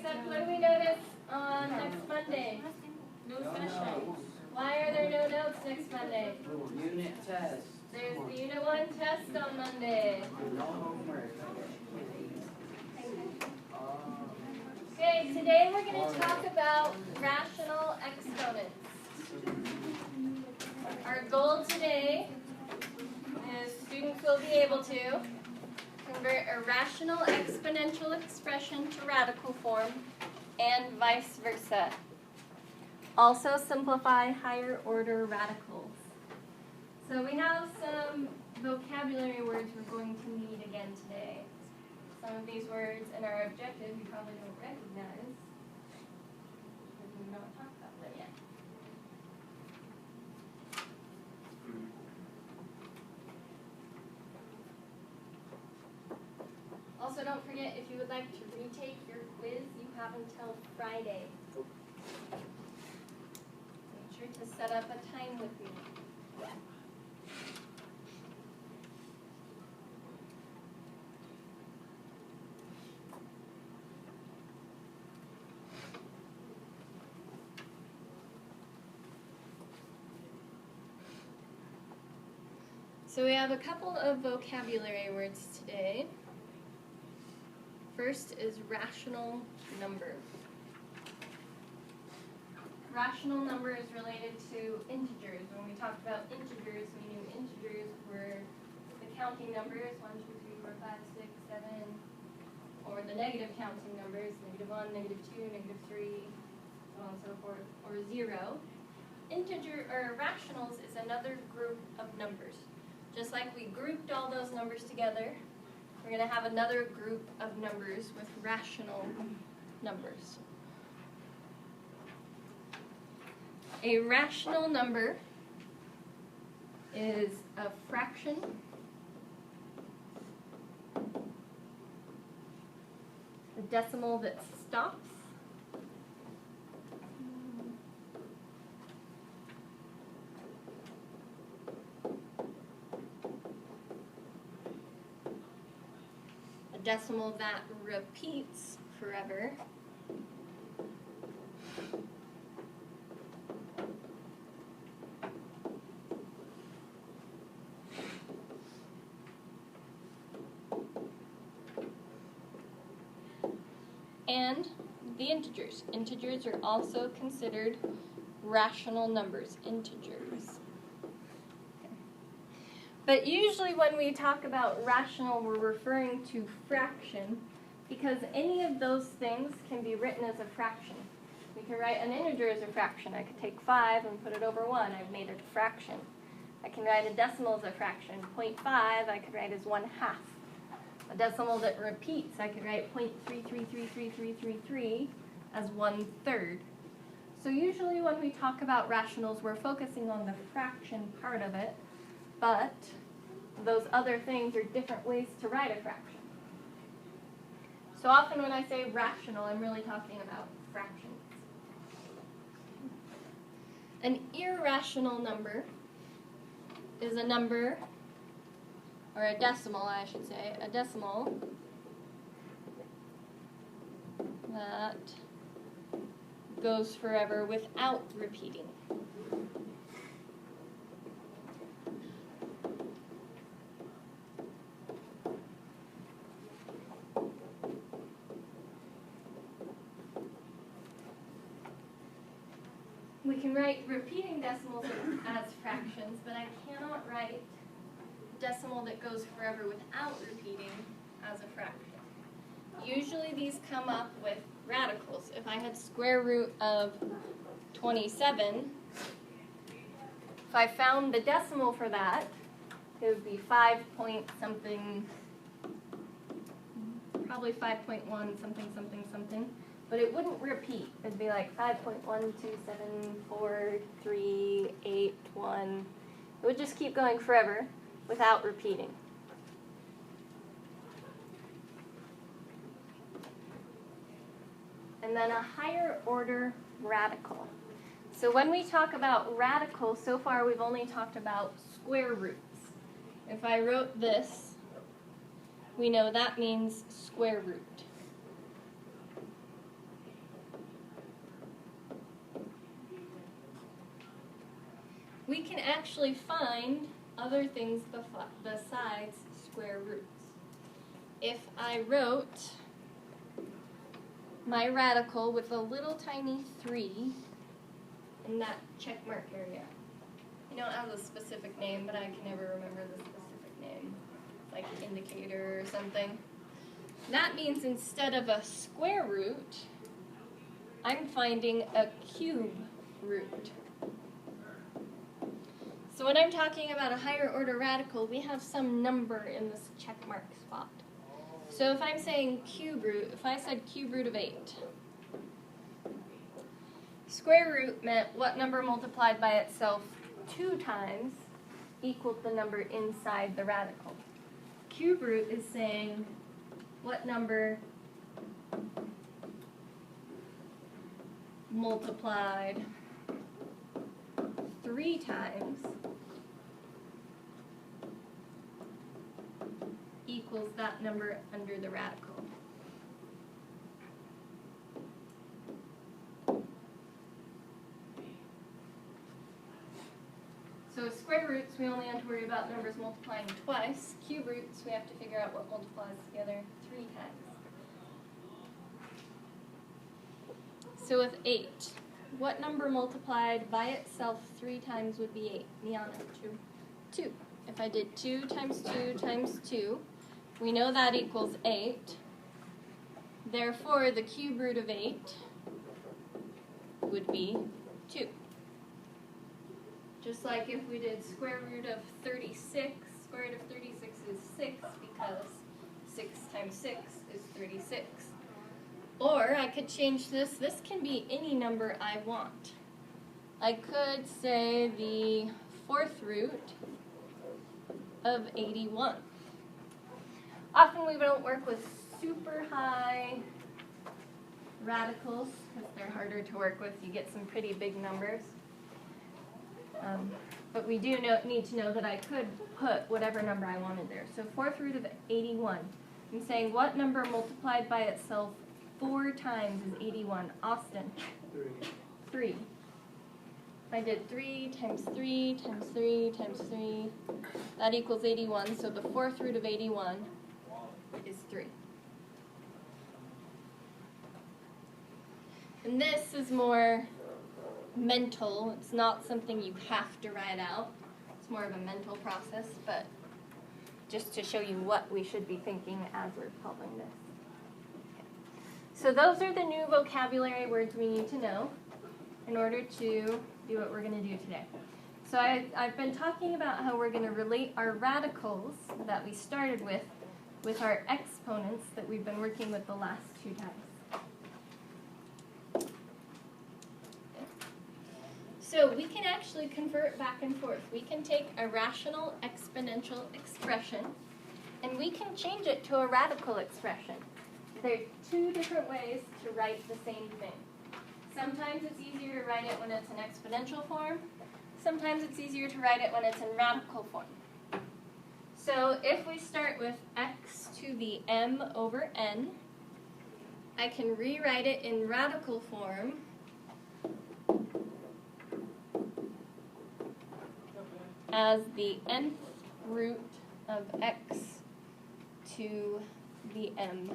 except what do we notice on next Monday? No session. Why are there no notes next Monday? Unit test. There's the Unit 1 test on Monday. No homework. Okay, today we're going to talk about rational exponents. Our goal today is students will be able to convert a rational exponential expression to radical form and vice versa. Also simplify higher order radicals. So we have some vocabulary words we're going to need again today. Some of these words in our objective you probably don't recognize because we've not talked about them yet. Also, don't forget, if you would like to retake your quiz, you have until Friday. Make sure to set up a time with me. So we have a couple of vocabulary words today. First is rational number. Rational number is related to integers. When we talked about integers, we knew integers were the counting numbers, 1, 2, 3, 4, 5, 6, 7, or the negative counting numbers, -1, -2, -3, so on and so forth, or 0. Integer or rationals is another group of numbers. Just like we grouped all those numbers together, we're going to have another group of numbers with rational numbers. A rational number is a fraction a decimal that stops, a decimal that repeats forever, and the integers. Integers are also considered rational numbers, integers. But usually when we talk about rational, we're referring to fraction, because any of those things can be written as a fraction. We can write an integer as a fraction. I could take 5 and put it over 1. I've made it a fraction. I can write a decimal as a fraction. 0.5 I could write as 1/2. A decimal that repeats, I could write 0.333333 as 1/3. So usually when we talk about rationals, we're focusing on the fraction part of it, but those other things are different ways to write a fraction. So often when I say rational, I'm really talking about fractions. An irrational number is a number, or a decimal, I should say, a decimal that goes forever without repeating. We can write repeating decimals as fractions, but I cannot write decimal that goes forever without repeating as a fraction. Usually these come up with radicals. If I had square root of 27, if I found the decimal for that, it would be 5 point something, probably 5.1 something something something, but it wouldn't repeat. It'd be like 5.1274381. It would just keep going forever without repeating. And then a higher order radical. So when we talk about radicals, so far we've only talked about square roots. If I wrote this, we know that means square root. we can actually find other things besides square roots. If I wrote my radical with a little tiny 3 in that check mark area. I know it has a specific name, but I can never remember the specific name. Like indicator or something. That means instead of a square root, I'm finding a cube root. So when I'm talking about a higher order radical, we have some number in this check mark spot. So if I'm saying cube root, if I said cube root of 8, square root meant what number multiplied by itself 2 times equaled the number inside the radical. Cube root is saying what number multiplied 3 times equals that number under the radical. So square roots, we only have to worry about numbers multiplying twice. Cube roots, we have to figure out what multiplies together 3 times. So with 8, what number multiplied by itself 3 times would be 8? Liana, 2. If I did 2 times 2 times 2, we know that equals 8. Therefore, the cube root of 8 would be 2. Just like if we did square root of 36, square root of 36 is 6 because 6 times 6 is 36. Or I could change this. This can be any number I want. I could say the 4th root of 81. Often we don't work with super high radicals because they're harder to work with. You get some pretty big numbers. But we do need to know that I could put whatever number I wanted there. So 4th root of 81. I'm saying what number multiplied by itself 4 times is 81? Austin? 3. If I did 3 times 3 times 3 times 3, that equals 81. So the 4th root of 81 is 3. And this is more mental. It's not something you have to write out. It's more of a mental process, but just to show you what we should be thinking as we're solving this. So those are the new vocabulary words we need to know in order to do what we're going to do today. So I've been talking about how we're going to relate our radicals that we started with our exponents that we've been working with the last 2 times. So we can actually convert back and forth. We can take a rational exponential expression and we can change it to a radical expression. There are 2 different ways to write the same thing. Sometimes it's easier to write it when it's in exponential form. Sometimes it's easier to write it when it's in radical form. So if we start with x to the m over n, I can rewrite it in radical form as the nth root of x to the m.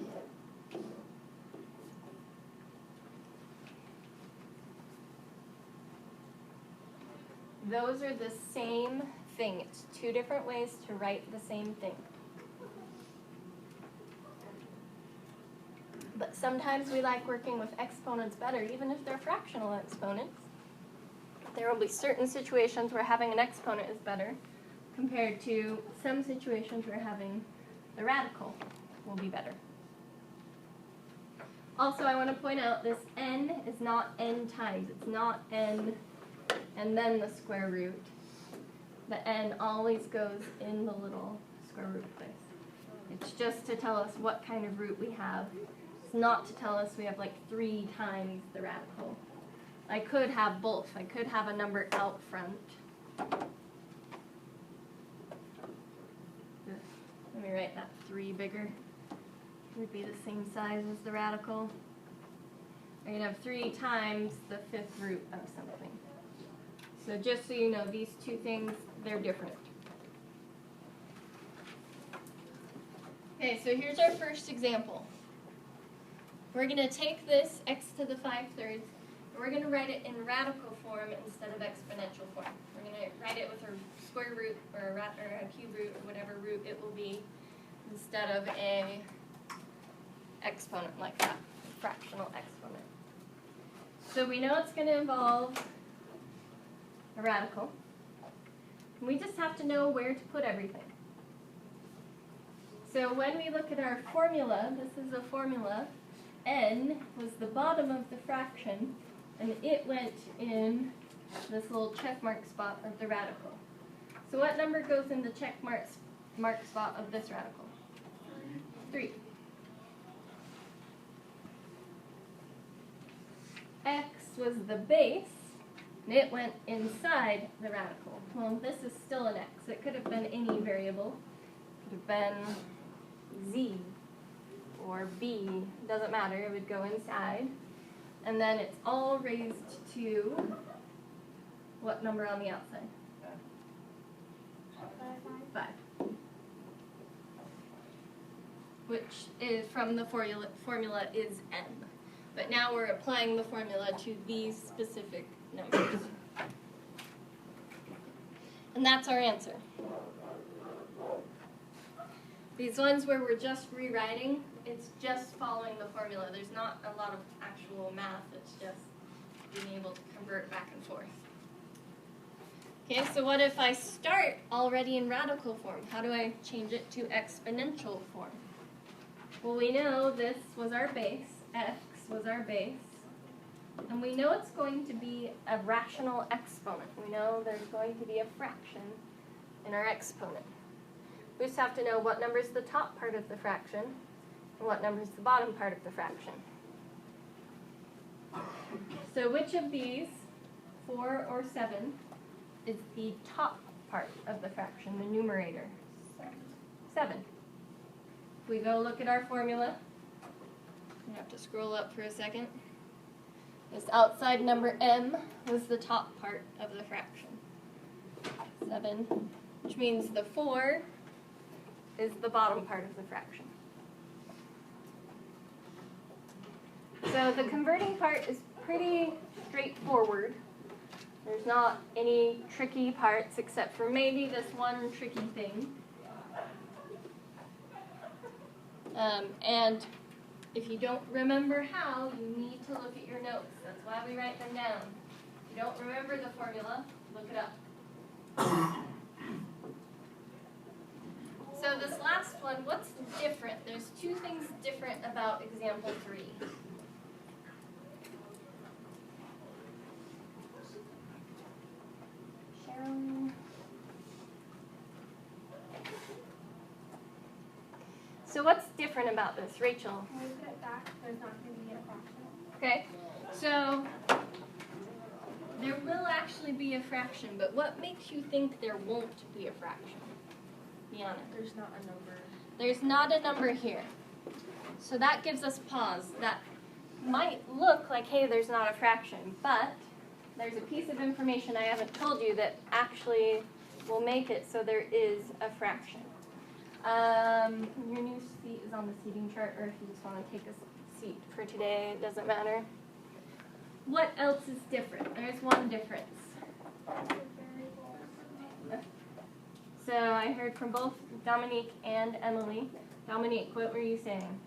Those are the same thing. It's 2 different ways to write the same thing. But sometimes we like working with exponents better, even if they're fractional exponents. There will be certain situations where having an exponent is better compared to some situations where having the radical will be better. Also, I want to point out this n is not n times. It's not n and then the square root. The n always goes in the little square root place. It's just to tell us what kind of root we have. It's not to tell us we have like 3 times the radical. I could have both. I could have a number out front. Let me write that 3 bigger. It would be the same size as the radical. I can have 3 times the 5th root of something. So just so you know, these two things, they're different. Okay, so here's our first example. We're going to take this x to the 5/3, and we're going to write it in radical form instead of exponential form. We're going to write it with a square root or a cube root or whatever root it will be instead of a exponent like that, fractional exponent. So we know it's going to involve a radical. And we just have to know where to put everything. So when we look at our formula, this is a formula, n was the bottom of the fraction, and it went in this little check mark spot of the radical. So what number goes in the check mark spot of this radical? 3. X was the base, and it went inside the radical. Well, this is still an x. It could have been any variable. It could have been z or b. Doesn't matter. It would go inside. And then it's all raised to what number on the outside? 5. Which is from the formula is n. But now we're applying the formula to these specific numbers. And that's our answer. These ones where we're just rewriting, it's just following the formula. There's not a lot of actual math. It's just being able to convert back and forth. Okay, so what if I start already in radical form? How do I change it to exponential form? Well, we know this was our base, x was our base, and we know it's going to be a rational exponent. We know there's going to be a fraction in our exponent. We just have to know what number is the top part of the fraction and what number is the bottom part of the fraction. So which of these, 4 or 7, is the top part of the fraction, the numerator? 7. If we go look at our formula, you have to scroll up for a second. This outside number m was the top part of the fraction. 7, which means the 4 is the bottom part of the fraction. So the converting part is pretty straightforward. There's not any tricky parts except for maybe this one tricky thing. And if you don't remember how, you need to look at your notes. That's why we write them down. If you don't remember the formula, look it up. So this last one, what's different? There's 2 things different about example 3. Sharon? So what's different about this, Rachel? When we put it back, there's not going to be a fraction. Okay, so there will actually be a fraction, but what makes you think there won't be a fraction? Be honest. There's not a number. There's not a number here. So that gives us pause. That might look like, hey, there's not a fraction, but there's a piece of information I haven't told you that actually will make it so there is a fraction. Your new seat is on the seating chart, or if you just want to take a seat for today, it doesn't matter. What else is different? There's one difference. So I heard from both Dominique and Emily. Dominique, what were you saying?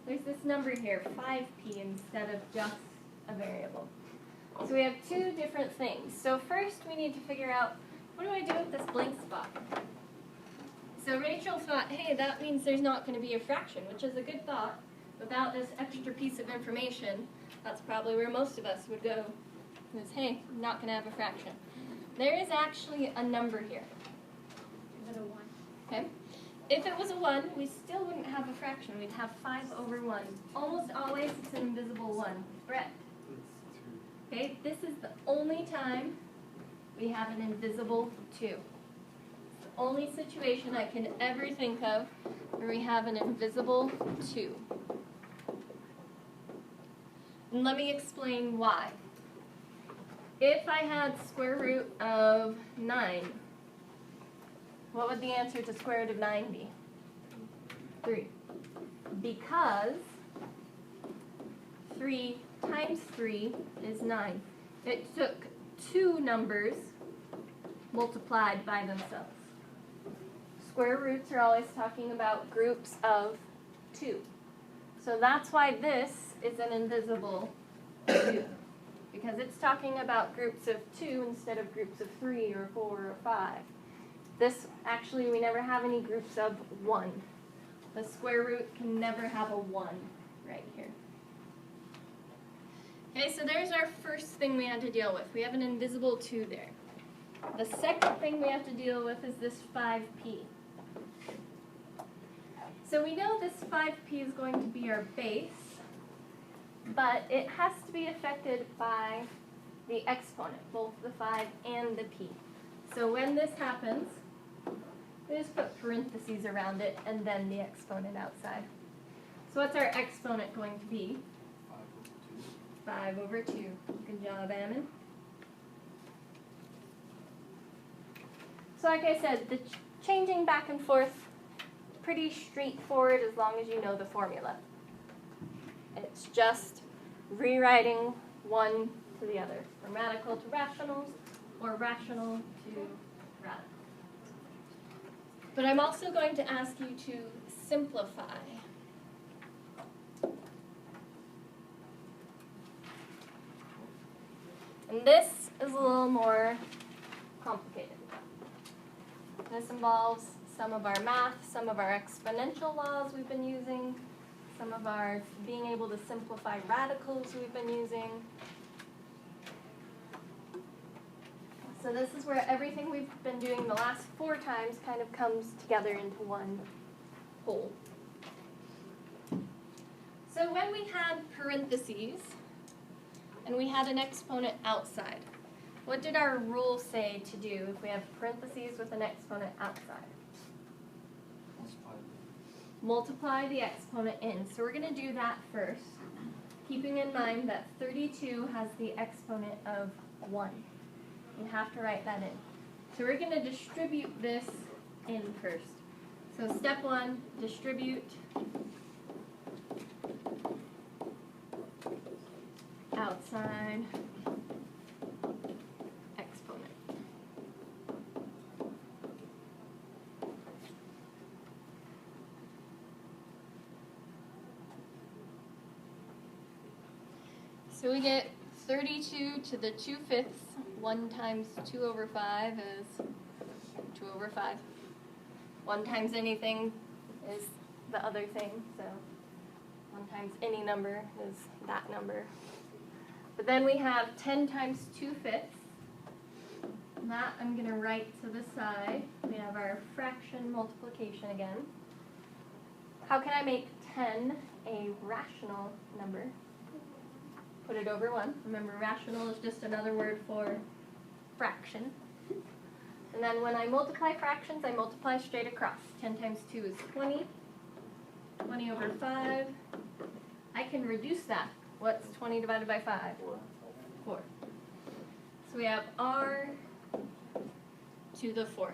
There's this number here, 5p, instead of just a variable. So we have 2 different things. So first we need to figure out, what do I do with this blank spot? So Rachel thought, hey, that means there's not going to be a fraction, which is a good thought. Without this extra piece of information, that's probably where most of us would go. Is, hey, I'm not going to have a fraction. There is actually a number here. Is it a 1? Okay. If it was a 1, we still wouldn't have a fraction. We'd have 5/1. Almost always it's an invisible 1. Brett. Okay, this is the only time we have an invisible 2. It's the only situation I can ever think of where we have an invisible 2. And let me explain why. if I had square root of 9, what would the answer to square root of 9 be? 3. Because 3 times 3 is 9. It took two numbers multiplied by themselves. Square roots are always talking about groups of 2. So that's why this is an invisible 2. Because it's talking about groups of 2 instead of groups of 3 or 4 or 5. This, actually, we never have any groups of 1. The square root can never have a 1 right here. Okay, so there's our first thing we had to deal with. We have an invisible 2 there. The second thing we have to deal with is this 5p. So we know this 5p is going to be our base, but it has to be affected by the exponent, both the 5 and the p. So when this happens, we just put parentheses around it and then the exponent outside. So what's our exponent going to be? 5 over 2. Good job, Ammon. So like I said, the changing back and forth, pretty straightforward as long as you know the formula. It's just rewriting one to the other, from radical to rationals, or rational to radical. But I'm also going to ask you to simplify. And this is a little more complicated. This involves some of our math, some of our exponential laws we've been using, some of our being able to simplify radicals we've been using. So this is where everything we've been doing the last 4 times kind of comes together into one whole. So when we had parentheses and we had an exponent outside, what did our rule say to do if we have parentheses with an exponent outside? Multiply the exponent in. So we're going to do that first, keeping in mind that 32 has the exponent of 1. You have to write that in. So we're going to distribute this in first. So step 1, distribute outside exponent. So we get 32 to the 2/5. 1 times 2 over 5 is 2 over 5. 1 times anything is the other thing, so 1 times any number is that number. But then we have 10 times 2/5. That I'm going to write to the side. We have our fraction multiplication again. How can I make 10 a rational number? Put it over 1. Remember, rational is just another word for fraction. And then when I multiply fractions, I multiply straight across. 10 times 2 is 20. 20 over 5. I can reduce that. What's 20 divided by 5? 4. So we have r to the 4th.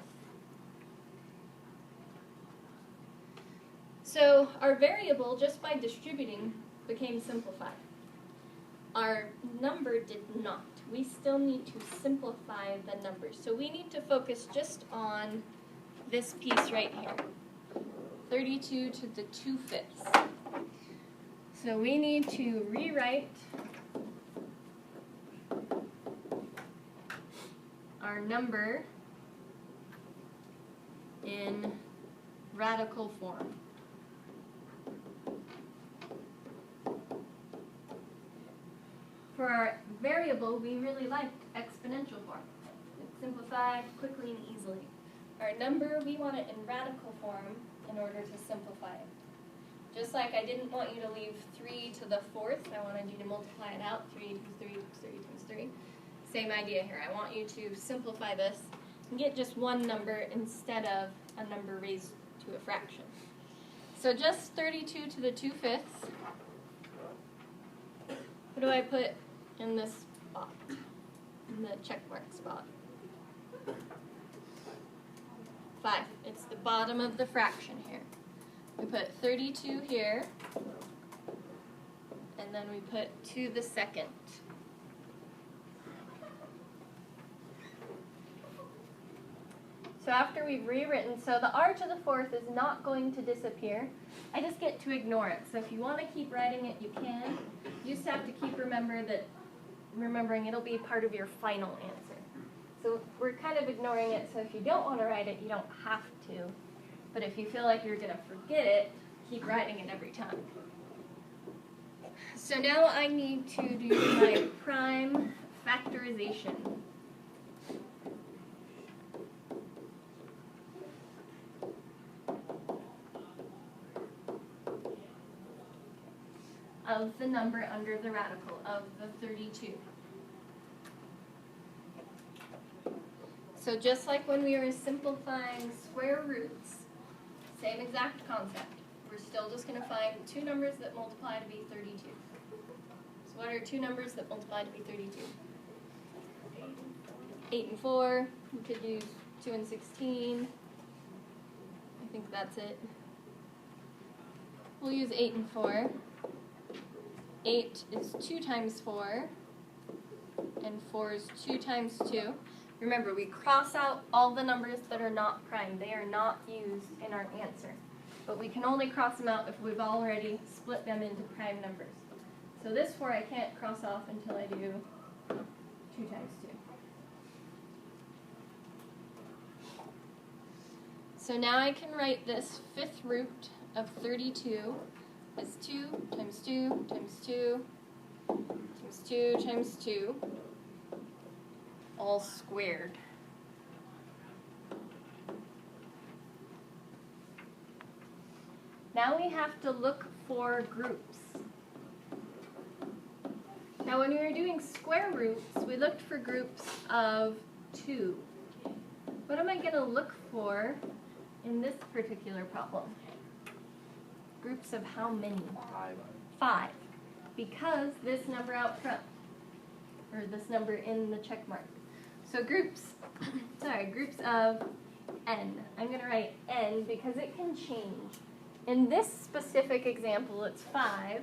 So our variable, just by distributing, became simplified. Our number did not. We still need to simplify the numbers. So we need to focus just on this piece right here. 32 to the 2/5. So we need to rewrite our number in radical form. For our variable, we really liked exponential form. It's simplified quickly and easily. Our number, we want it in radical form in order to simplify it. Just like I didn't want you to leave 3 to the 4th, I wanted you to multiply it out. 3 times 3 times 3 times 3. Same idea here. I want you to simplify this and get just one number instead of a number raised to a fraction. So just 32 to the 2/5. What do I put in this box? in the check mark spot. 5. It's the bottom of the fraction here. We put 32 here, and then we put 2 the second. So after we've rewritten, so the r to the 4th is not going to disappear. I just get to ignore it. So if you want to keep writing it, you can. You just have to keep remembering it'll be part of your final answer. So we're kind of ignoring it, so if you don't want to write it, you don't have to. But if you feel like you're going to forget it, keep writing it every time. So now I need to do my prime factorization. Of the number under the radical of the 32. So just like when we were simplifying square roots, same exact concept. We're still just going to find 2 numbers that multiply to be 32. So what are 2 numbers that multiply to be 32? 8 and 4. We could use 2 and 16. I think that's it. We'll use 8 and 4. 8 is 2 times 4, and 4 is 2 times 2. Remember, we cross out all the numbers that are not prime. They are not used in our answer. But we can only cross them out if we've already split them into prime numbers. So this 4 I can't cross off until I do 2 times 2. So now I can write this 5th root of 32 as 2 times 2 times 2 times 2 times 2, all squared. Now we have to look for groups. Now when we were doing square roots, we looked for groups of 2. What am I going to look for in this particular problem? Groups of how many? 5. Because this number out front, or this number in the check mark. So groups of n. I'm going to write n because it can change. In this specific example, it's 5,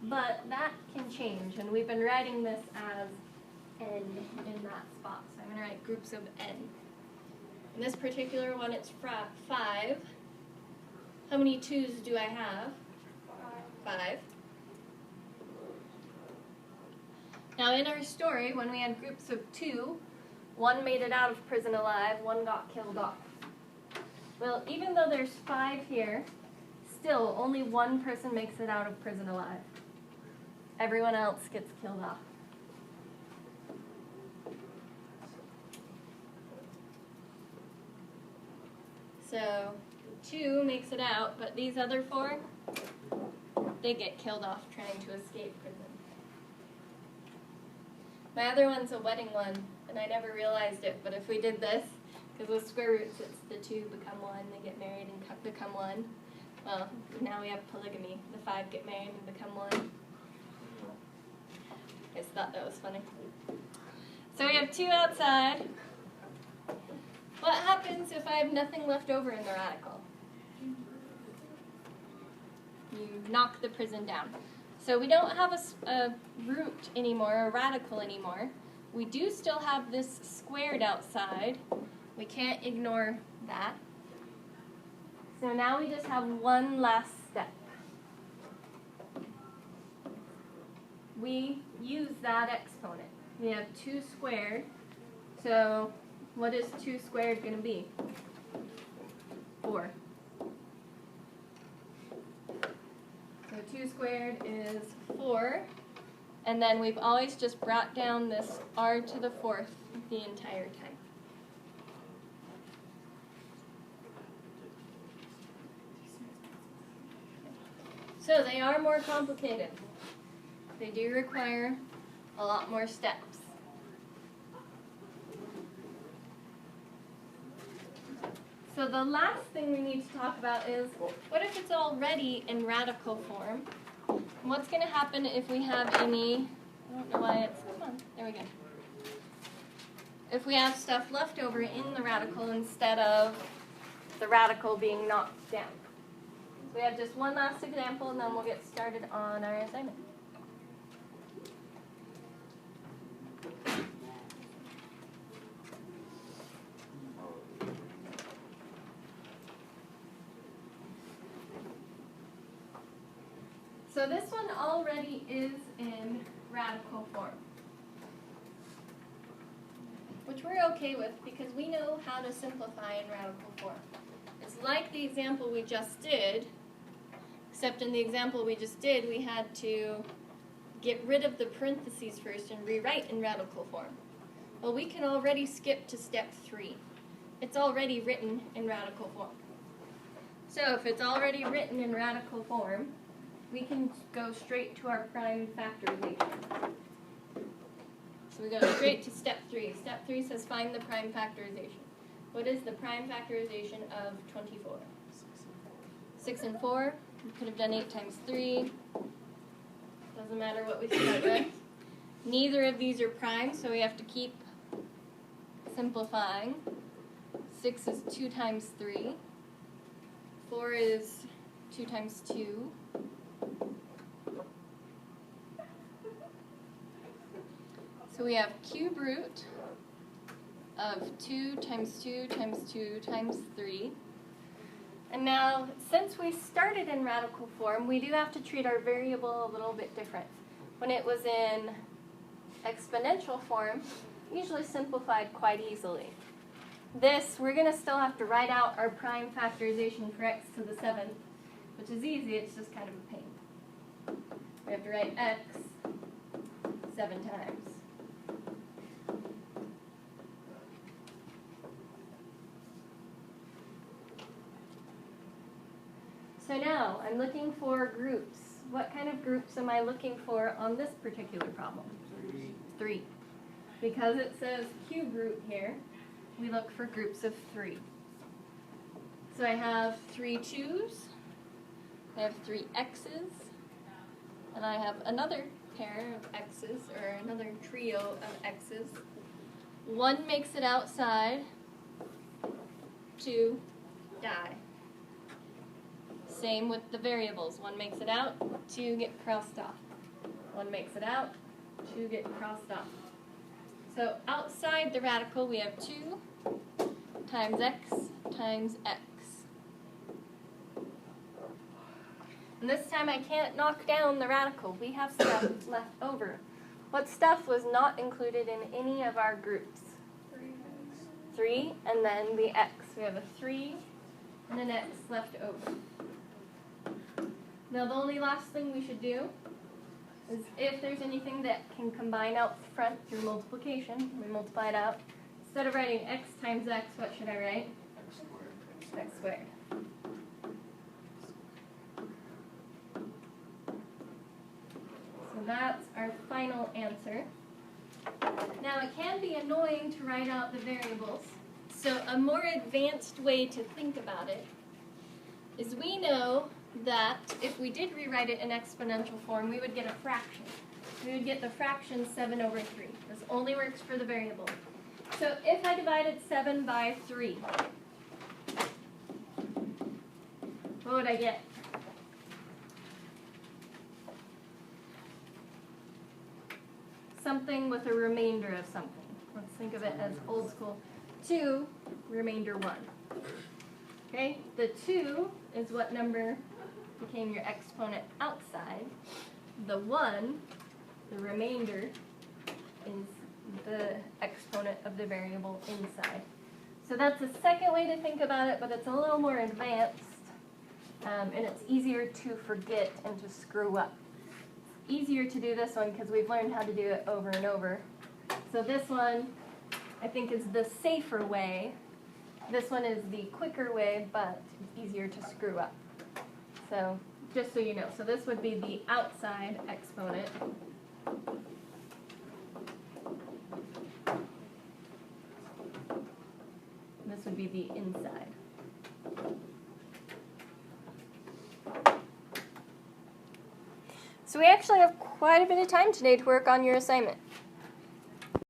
but that can change, and we've been writing this as n in that spot. So I'm going to write groups of n. In this particular one, it's 5. How many 2's do I have? 5. Now in our story, when we had groups of 2, one made it out of prison alive, one got killed off. Well, even though there's 5 here, still only one person makes it out of prison alive. Everyone else gets killed off. So 2 makes it out, but these other 4, they get killed off trying to escape prison. My other one's a wedding one, and I never realized it, but if we did this, because with square roots it's the 2 become 1, they get married and become 1. Well, now we have polygamy. The 5 get married and become 1. I just thought that was funny. So we have 2 outside. What happens if I have nothing left over in the radical? You knock the prison down. So we don't have a root anymore, a radical anymore. We do still have this squared outside. We can't ignore that. So now we just have one last step. We use that exponent. We have 2 squared. So what is 2 squared going to be? 4. So 2 squared is 4. And then we've always just brought down this r to the 4th the entire time. So they are more complicated. They do require a lot more steps. So the last thing we need to talk about is, what if it's already in radical form? What's going to happen if we have any, I don't know why it's, come on, there we go. if we have stuff left over in the radical instead of the radical being knocked down. So we have just one last example, and then we'll get started on our assignment. So this one already is in radical form, which we're okay with because we know how to simplify in radical form. It's like the example we just did, except in the example we just did, we had to get rid of the parentheses first and rewrite in radical form. Well, we can already skip to step 3. It's already written in radical form. So if it's already written in radical form, we can go straight to our prime factorization. So we go straight to step 3. Step 3 says find the prime factorization. What is the prime factorization of 24? 6 and 4. We could have done 8 times 3. Doesn't matter what we start with. Neither of these are prime, so we have to keep simplifying. 6 is 2 times 3. 4 is 2 times 2. So we have cube root of 2 times 2 times 2 times 3. And now, since we started in radical form, we do have to treat our variable a little bit different. When it was in exponential form, usually simplified quite easily. This, we're going to still have to write out our prime factorization for x to the 7th, which is easy, it's just kind of a pain. We have to write x 7 times. So now, I'm looking for groups. What kind of groups am I looking for on this particular problem? 3. Because it says cube root here, we look for groups of 3. So I have 3 2's, I have 3 x's, and I have another pair of x's, or another trio of x's. 1 makes it outside, 2 die. Same with the variables. 1 makes it out, 2 get crossed off. 1 makes it out, 2 get crossed off. So outside the radical, we have 2 times x times x. And this time I can't knock down the radical. We have stuff left over. What stuff was not included in any of our groups? 3, and then the x. We have a 3 and an x left over. Now the only last thing we should do is if there's anything that can combine out front through multiplication, we multiply it out. Instead of writing x times x, what should I write? X squared. X squared. So that's our final answer. Now it can be annoying to write out the variables. So a more advanced way to think about it is we know that if we did rewrite it in exponential form, we would get a fraction. We would get the fraction 7 over 3. This only works for the variable. So if I divided 7 by 3, what would I get? Something with a remainder of something. Let's think of it as old school. 2, remainder 1. Okay, the 2 is what number became your exponent outside. The 1, the remainder, is the exponent of the variable inside. So that's a second way to think about it, but it's a little more advanced, and it's easier to forget and to screw up. It's easier to do this one because we've learned how to do it over and over. So this one, I think, is the safer way. This one is the quicker way, but it's easier to screw up. So just so you know, so this would be the outside exponent. This would be the inside. So we actually have quite a bit of time today to work on your assignment.